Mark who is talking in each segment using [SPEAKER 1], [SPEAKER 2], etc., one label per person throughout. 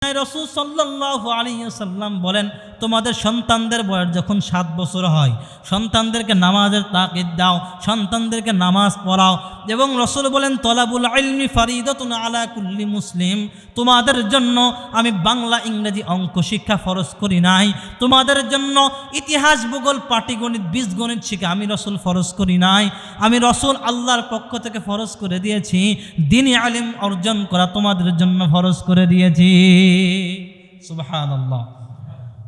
[SPEAKER 1] রাসূল সাল্লাল্লাহু আলাইহি ওয়াসাল্লাম বলেন, তোমাদের সন্তানদের বয়স যখন 7 বছর হয়, সন্তানদেরকে নামাজের তাকিদ দাও, সন্তানদেরকে নামাজ পড়াও। এবং রাসূল বলেন, তলাবুল ইলমি ফারিদাতুন আলা কুল্লি মুসলিম, তোমাদের জন্য আমি বাংলা, ইংরেজি, অঙ্ক শিক্ষা ফরজ করি নাই। তোমাদের জন্য ইতিহাস, ভূগোল, পাটিগণিত, বীজগণিত শিক্ষা আমি রাসূল ফরজ করি নাই। আমি রাসূল আল্লাহর পক্ষ থেকে ফরজ করে দিয়েছি, দ্বীনি ইলম অর্জন করা তোমাদের জন্য ফরজ করে দিয়েছি। সুবহানাল্লাহ।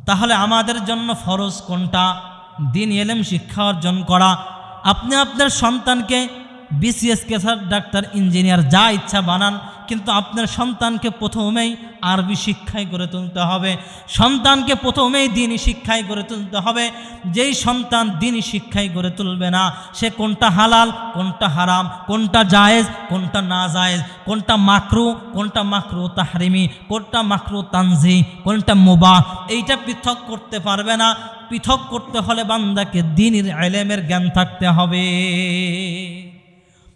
[SPEAKER 1] তাহলে আমাদের জন্য ফরজ কোনটা? দ্বীনি ইলম শিক্ষা অর্জন করা। আপনি আপনার সন্তানকে বিসিএস, ক্যাসার, ডাক্তার, ইঞ্জিনিয়ার যা ইচ্ছা বানান, কিন্তু আপনার সন্তানকে প্রথমেই আরবি শিক্ষায় গড়ে তুলতে হবে, সন্তানকে প্রথমেই দ্বীনি শিক্ষায় গড়ে তুলতে হবে। যেই সন্তান দ্বীনি শিক্ষায় গড়ে তুলবে না, সে কোনটা হালাল, কোনটা হারাম, কোনটা জায়েজ, কোনটা না জায়েজ, কোনটা মাকরু, কোনটা মাকরু তাহরিমি, কোনটা মাকরু তানজি, কোনটা মুবাহ, এইটা পৃথক করতে পারবে না। পৃথক করতে হলে বান্দাকে দ্বীনের ইলমের জ্ঞান থাকতে হবে।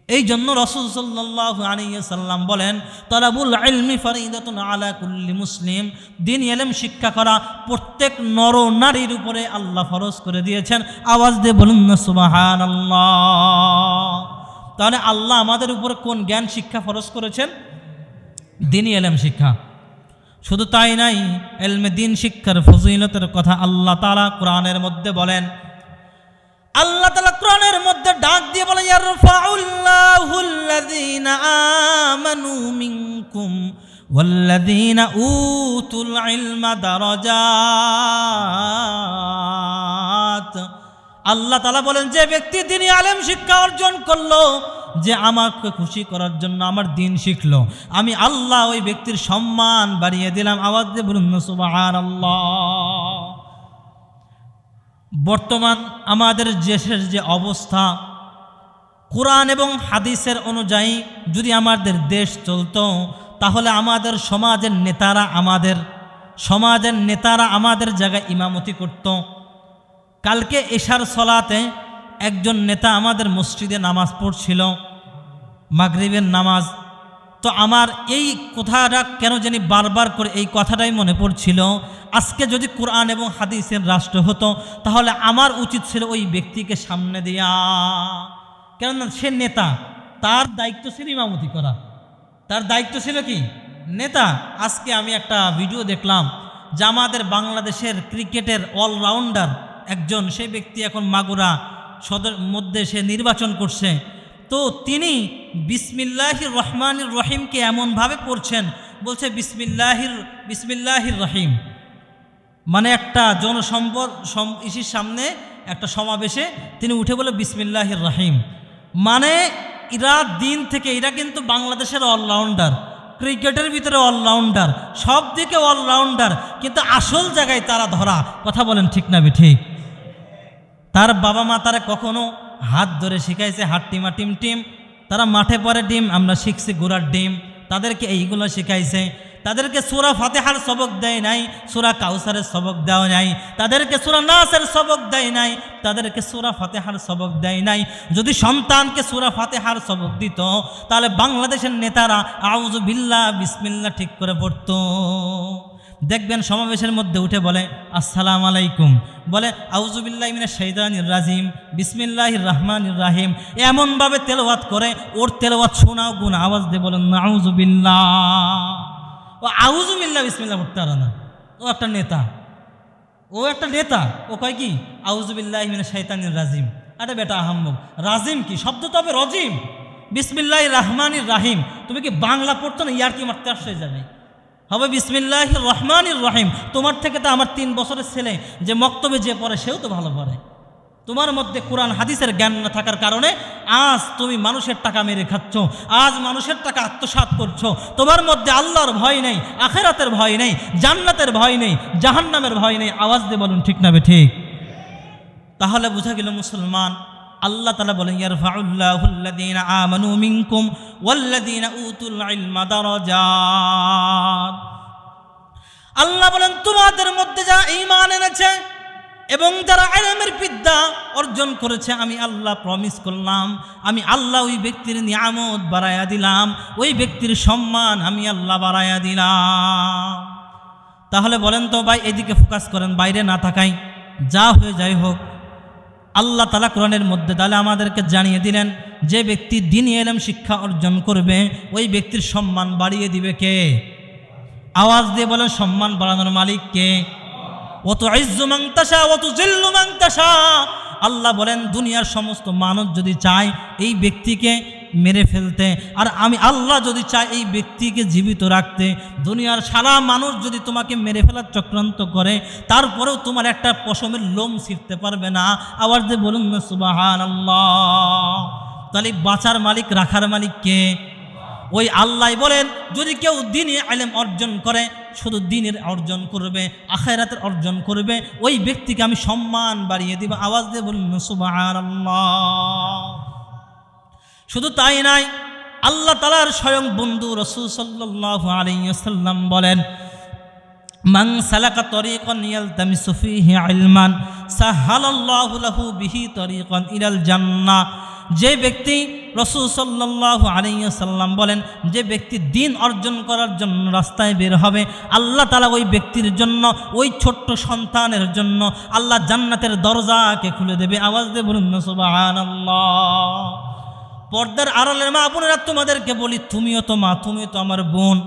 [SPEAKER 1] এই জন্য রাসূল সাল্লাল্লাহু আলাইহি ওয়াসাল্লাম বলেন, তালাবুল ইলমি ফারিদাতুন আলা কুল্লি মুসলিম, দ্বীনি ইলম শিক্ষা করা প্রত্যেক নর নারীর উপরে আল্লাহ ফরজ করে দিয়েছেন। আওয়াজ দিয়ে বলুন না সুবহানাল্লাহ। তাহলে আল্লাহ আমাদের উপর কোন জ্ঞান শিক্ষা ফরজ করেছেন? দ্বীনি ইলম শিক্ষা। শুধু তাই নাই, ইলমে দ্বীন শিক্ষার ফজিলতের কথা আল্লাহ তাআলা কোরআনের মধ্যে বলেন। আল্লাহ তাআলা কোরআনের মধ্যে ডাক দিয়ে বলেন, ইয়ারফাউল্লাহুল্লাযীনা আমানু মিনকুম ওয়াল্লাযীনা উতুল ইলমা দারাজাত। আল্লাহ তাআলা বলেন, যে ব্যক্তি দ্বীনি ইলম শিক্ষা অর্জন করলো, যে আমাকে খুশি করার জন্য আমার দ্বীন শিখলো, আমি আল্লাহ ওই ব্যক্তির সম্মান বাড়িয়ে দিলাম। আওয়াজ দিয়ে বলুন না সুবহানাল্লাহ। বর্তমান আমাদের দেশের যে অবস্থা, কোরআন এবং হাদিসের অনুযায়ী যদি আমাদের দেশ চলতো, তাহলে আমাদের সমাজের নেতারা আমাদের জায়গায় ইমামতি করত। কালকে এশার সলাতে একজন নেতা আমাদের মসজিদে নামাজ পড়ছিল, মাগরিবের নামাজ। তো আমার এই কথাটা কেন জানি বারবার করে এই কথাটাই মনে পড়ছিল, আজকে যদি কোরআন এবং হাদিসের রাষ্ট্র হতো, তাহলে আমার উচিত ছিল ওই ব্যক্তিকে সামনে দেয়া। কেননা সে নেতা, তার দায়িত্ব ছিল ইমামতি করা, তার দায়িত্ব ছিল কি? নেতা। আজকে আমি একটা ভিডিও দেখলাম যে আমাদের বাংলাদেশের ক্রিকেটের অলরাউন্ডার একজন, সেই ব্যক্তি এখন মাগুরা সদর মধ্যে সে নির্বাচন করছে। তো তিনি বিসমিল্লাহির রহমানির রহিমকে এমনভাবে পড়ছেন, বলছে বিসমিল্লাহির রহিম, মানে একটা ইসির সামনে একটা সমাবেশে তিনি উঠে বলে বিসমিল্লাহির রহিম। মানে এরা দিন থেকে, এরা কিন্তু বাংলাদেশের অলরাউন্ডার, ক্রিকেটের ভিতরে অলরাউন্ডার, সব দিকে অলরাউন্ডার, কিন্তু আসল জায়গায় তারা ধরা। কথা বলেন ঠিক না ঠিক? তার বাবা মা তারা কখনো হাত ধরে শিখাইছে হাত টিমা টিম, তারা মাঠে পরে ডিম, আমরা শিখছি গোড়ার ডিম, তাদেরকে এইগুলো শিখাইছে। তাদেরকে সূরা ফাতিহার সবক দেয় নাই, সূরা কাউসারের সবক দেওয়া নাই, তাদেরকে সূরা নাসের সবক দেয় নাই, তাদেরকে সূরা ফাতিহার সবক দেয় নাই। যদি সন্তানকে সূরা ফাতিহার সবক দিত, তাহলে বাংলাদেশের নেতারা আউযু বিল্লাহ বিসমিল্লাহ ঠিক করে পড়তো। দেখবেন সমাবেশের মধ্যে উঠে বলে আসসালামু আলাইকুম, বলে আউযু বিল্লাহি মিনাশ শাইতানির রাজিম, বিসমিল্লাহির রহমানির রহিম, এমনভাবে তেলাওয়াত করে, ওর তেলাওয়াত শোনাও গুণ। আওয়াজ দিয়ে বলেন আউযু বিল্লাহ। ও আউযু বিল্লাহ বিসমিল্লাহ পড়তে পারে না। ও একটা নেতা, ও কয় কি আউযু বিল্লাহি মিনাশ শাইতানির রাজিম। আরে বেটা আহাম্মক, রাজিম কি শব্দ? তো হবে রজিম। বিসমিল্লাহির রহমানির রহিম, তুমি কি বাংলা পড়তো না? ইয়ার কি মারতে আসছে যাবে, হবে বিসমিল্লাহির রহমানির রহিম। তোমার থেকে তো আমার 3 বছরের ছেলে যে মক্তবে যে পড়ে, সেও তো ভালো পড়ে। তোমার মধ্যে কোরআন হাদিসের জ্ঞান না থাকার কারণে আজ তুমি মানুষের টাকা মেরে খাচ্ছ, আজ মানুষের টাকা আত্মসাৎ করছো। তোমার মধ্যে আল্লাহর ভয় নেই, আখিরাতের ভয় নেই, জান্নাতের ভয় নেই, জাহান্নামের ভয় নেই। আওয়াজ দিয়ে বলুন ঠিক না ঠিক? তাহলে বোঝা গেল মুসলমান, আল্লাহ তাআলা বলেন ইয়ারফাউল্লাহুল্লাযীনা আমানু মিনকুম ওয়াল্লাযীনা উতুল ইলমা দারাজাত। আল্লাহ বলেন, তোমাদের মধ্যে যারা ঈমান এনেছে এবং যারা ইলমের বিদ্যা অর্জন করেছে, আমি আল্লাহ প্রমিস করলাম, আমি আল্লাহ ওই ব্যক্তির নিয়ামত বাড়ায়া দিলাম, ওই ব্যক্তির সম্মান আমি আল্লাহ বাড়ায়া দিলাম। তাহলে বলেন তো ভাই, এদিকে ফোকাস করেন, বাইরে না থাকাই। যা হয়ে যাই হোক, আল্লাহ তাআলা কোরআনের মধ্যে তাহলে আমাদেরকে জানিয়ে দিলেন, যে ব্যক্তি দ্বীনি ইলম শিক্ষা অর্জন করবে ওই ব্যক্তির সম্মান বাড়িয়ে দিবে কে? আওয়াজ দিয়ে বলেন, সম্মান বাড়ানোর মালিক কে? ওয়া তুইজ্জু মান তাশা ওয়া তুযিল্লু মান তাশা। আল্লাহ বলেন, দুনিয়ার সমস্ত মানুষ যদি চায় এই ব্যক্তিকে মেরে ফেলতে, আর আমি আল্লাহ যদি চাই এই ব্যক্তিকে জীবিত রাখতে, দুনিয়ার সারা মানুষ যদি তোমাকে মেরে ফেলার চক্রান্ত করে, তারপরেও তোমার একটা পশমের লোম ছিঁড়তে পারবে না। আবার যে বলুন না সুবহানাল্লাহ। তাহলে বাঁচার মালিক, রাখার মালিক কে? ওই আল্লাহ বলেন, যদি কেউ দ্বীনি ইলম অর্জন করে, শুধু দ্বীনের অর্জন করবে, আখিরাতের অর্জন করবে, ওই ব্যক্তিকে আমি সম্মান বাড়িয়ে দিব। আওয়াজ দিয়ে বলুন সুবহানাল্লাহ। শুধু তাই নাই, আল্লাহ তাআলার স্বয়ং বন্ধু রাসূল সাল্লাল্লাহু আলাইহি ওয়াসাল্লাম বলেন, মান সালাকা তরিকান ইয়ালতামিসু ফীহি ইলমান সাহালাল্লাহু লাহু বিহি তরিকান ইলাল জান্নাহ। যে ব্যক্তি, রাসূল সাল্লাল্লাহু আলাইহি ওয়াসাল্লাম বলেন, যে ব্যক্তি দ্বীন অর্জন করার জন্য রাস্তায় বের হবে, আল্লাহ তাআলা ওই ব্যক্তির জন্য, ওই ছোট্ট সন্তানের জন্য আল্লাহ জান্নাতের দরজাকে খুলে দেবে। আওয়াজ দিয়ে বলুন না সুবহানাল্লাহ। পর্দার আড়ালের মা বোনেরা, তোমাদেরকে বলি, তুমিও তো মা, তুমিও তো আমার বোন,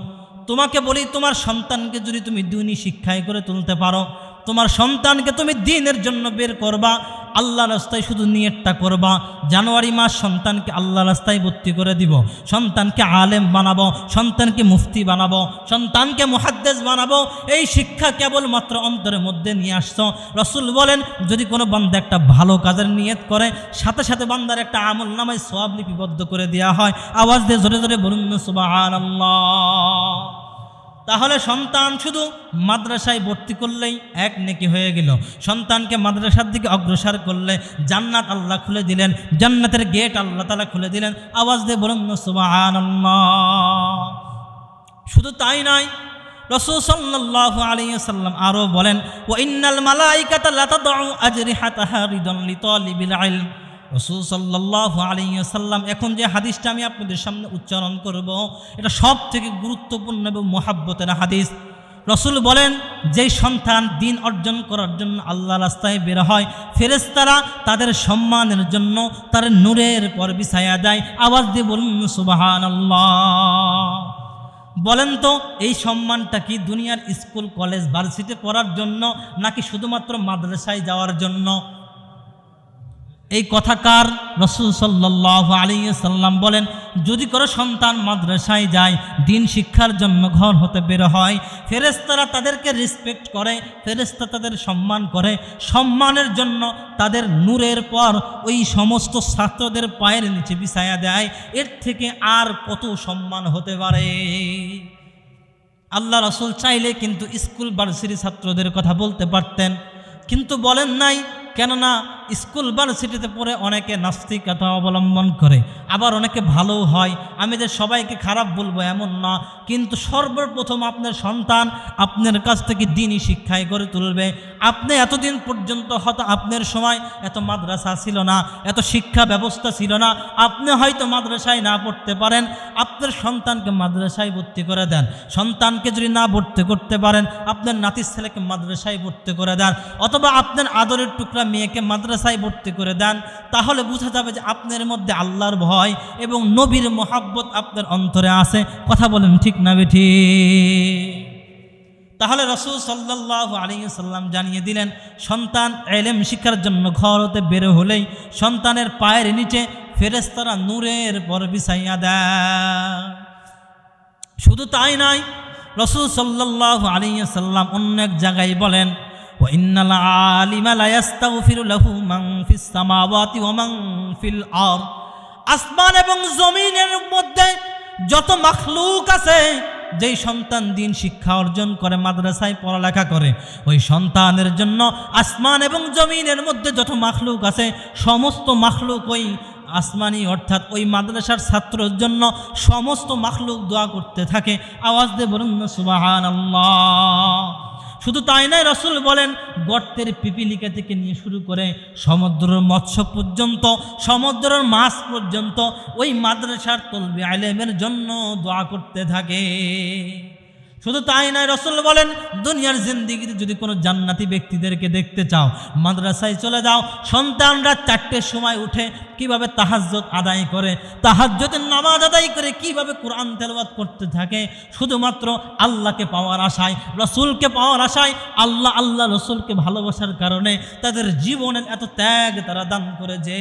[SPEAKER 1] তোমাকে বলি, তোমার সন্তানকে যদি তুমি দ্বীনি শিক্ষায় করে তুলতে পারো, তোমার সন্তানকে তুমি দ্বীনের জন্য বের করবা, আল্লাহ রাস্তায় শুধু নিয়তটা করবা, জানুয়ারি মাস সন্তানকে আল্লাহ রাস্তায় ভর্তি করে দিব, সন্তানকে আলেম বানাবো, সন্তানকে মুফতি বানাবো, সন্তানকে মুহাদ্দিস বানাবো, এই শিক্ষা কেবলমাত্র অন্তরের মধ্যে নিয়ে আসছো। রাসূল বলেন, যদি কোনো বান্দা একটা ভালো কাজের নিয়ত করে, সাথে সাথে বান্দার একটা আমল নামায় সওয়াব লিপিবদ্ধ করে দেওয়া হয়। আওয়াজ দিয়ে জোরে জোরে বলুন না সুবহানাল্লাহ। তাহলে সন্তান শুধু মাদ্রাসায় ভর্তি করলেই এক নেকি হয়ে গেল, সন্তানকে মাদ্রাসার দিকে অগ্রসর করলে জান্নাত আল্লাহ খুলে দিলেন, জান্নাতের গেট আল্লাহ তাআলা খুলে দিলেন। আওয়াজ দিয়ে বলুন না সুবহানাল্লাহ। শুধু তাই নয়, রাসূল সাল্লাল্লাহু আলাইহি ওয়াসাল্লাম আরও বলেন, ওয়া ইন্নাল মালাইকাতা লা তাদউ আজরিহাতাহা রিদান লিতালিবিল ইলম। রাসূল সাল্লাল্লাহু আলাইহি ওয়াসাল্লাম, এখন যে হাদিসটা আমি আপনাদের সামনে উচ্চারণ করব, এটা সব থেকে গুরুত্বপূর্ণ এবং মহাব্বতের হাদিস। রাসূল বলেন, যেই সন্তান দ্বীন অর্জন করার জন্য আল্লাহ রাস্তায় বের হয়, ফেরেশতারা তাদের সম্মানের জন্য তার নূরের পর বিছায়া দেয়। আওয়াজ দিয়ে বলুন সুবহানাল্লাহ। বলেন তো, এই সম্মানটা কি দুনিয়ার স্কুল কলেজ ভার্সিটি পড়ার জন্য, নাকি শুধুমাত্র মাদ্রাসায় যাওয়ার জন্য? এই কথাকার রাসূল সাল্লাল্লাহু আলাইহি ওয়াসাল্লাম বলেন, যদি কোনো সন্তান মাদ্রাসায় যায়, দ্বীন শিক্ষার জন্য ঘর হতে বের হয়, ফেরেশতারা তাদেরকে রেসপেক্ট করে, ফেরেশতা তাদের সম্মান করে, সম্মানের জন্য তাদের নূরের পর ওই সমস্ত ছাত্রদের পায়ের নিচে বিছায়া দেয়। এর থেকে আর কত সম্মান হতে পারে? আল্লাহ রাসূল চাইলে কিন্তু স্কুল ভার্সিটি ছাত্রদের কথা বলতে পারতেন, কিন্তু বলেন নাই। কেননা স্কুল ভার্সিটিতে পড়ে অনেকে নাস্তিকতা অবলম্বন করে, আবার অনেকে ভালোও হয়। আমি যে সবাইকে খারাপ বলবো এমন না, কিন্তু সর্বপ্রথম আপনার সন্তান আপনার কাছ থেকে দ্বীনি শিক্ষায় করে তুলবে। আপনি এতদিন পর্যন্ত হয়তো আপনার সময় এত মাদ্রাসা ছিল না, এত শিক্ষা ব্যবস্থা ছিল না, আপনি হয়তো মাদ্রাসায় না পড়তে পারেন, আপনার সন্তানকে মাদ্রাসায় ভর্তি করে দেন। সন্তানকে যদি না ভর্তি করতে পারেন, আপনার নাতির ছেলেকে মাদ্রাসায় ভর্তি করে দেন, অথবা আপনার আদরের টুকরা মেয়েকে মাদ্রাসায় ভর্তি করে দেন, তাহলে বোঝা যাবে যে আপনার মধ্যে আল্লাহর ভয় এবং নবীর মহাব্বত আপনার অন্তরে আছে। কথা বলেন ঠিক না বেঠি? তাহলে রাসূল সাল্লাল্লাহু আলাইহি ওয়াসাল্লাম জানিয়ে দিলেন, সন্তান ইলম শিক্ষার জন্য ঘর হতে বের হলেই সন্তানের পায়ের নিচে ফেরেশতারা নূরের পর বিছাইয়া দেয়। শুধু তাই নয়, রাসূল সাল্লাল্লাহু আলাইহি ওয়াসাল্লাম অন্য এক জায়গায় বলেন, ওয়াইন্নাল আলিমা লা ইস্তাগফিরু লাহু মান ফিস সামাওয়াতি ওয়া মান ফিল আরদ। আসমান এবং জমিনের মধ্যে যত মাখলুক আছে, যেই সন্তান দ্বীন শিক্ষা অর্জন করে, মাদ্রাসায় পড়ালেখা করে, ওই সন্তানের জন্য আসমান এবং জমিনের মধ্যে যত মাখলুক আছে, সমস্ত মাখলুক ওই আসমানি অর্থাৎ ওই মাদ্রাসার ছাত্রের জন্য সমস্ত মাখলুক দোয়া করতে থাকে। আওয়াজ দিয়ে বলুন না সুবহানাল্লাহ। শুধু তাই নয়, রাসূল বলেন, গর্তের পিপিলিকা থেকে নিয়ে শুরু করে সমুদ্রের মৎস্য পর্যন্ত, সমুদ্রের মাছ পর্যন্ত ওই মাদ্রাসার তলবে ইলমের জন্য দোয়া করতে থাকে। শুধু তাই নয়, রাসূল বলেন দুনিয়ার জিন্দেগিতে যদি কোনো জান্নাতি ব্যক্তিদেরকে দেখতে চাও, মাদ্রাসায় চলে যাও। সন্তানরা 4টের সময় উঠে কিভাবে তাহাজ্জুদ আদায় করে, তাহাজ্জুদের নামাজ আদায় করে কিভাবে কোরআন তেলাওয়াত করতে থাকে, শুধুমাত্র আল্লাহকে পাওয়ার আশায়, রাসূলকে পাওয়ার আশায়, আল্লাহ রাসূলকে ভালোবাসার কারণে তাদের জীবনের এত ত্যাগ তারা দান করেছে।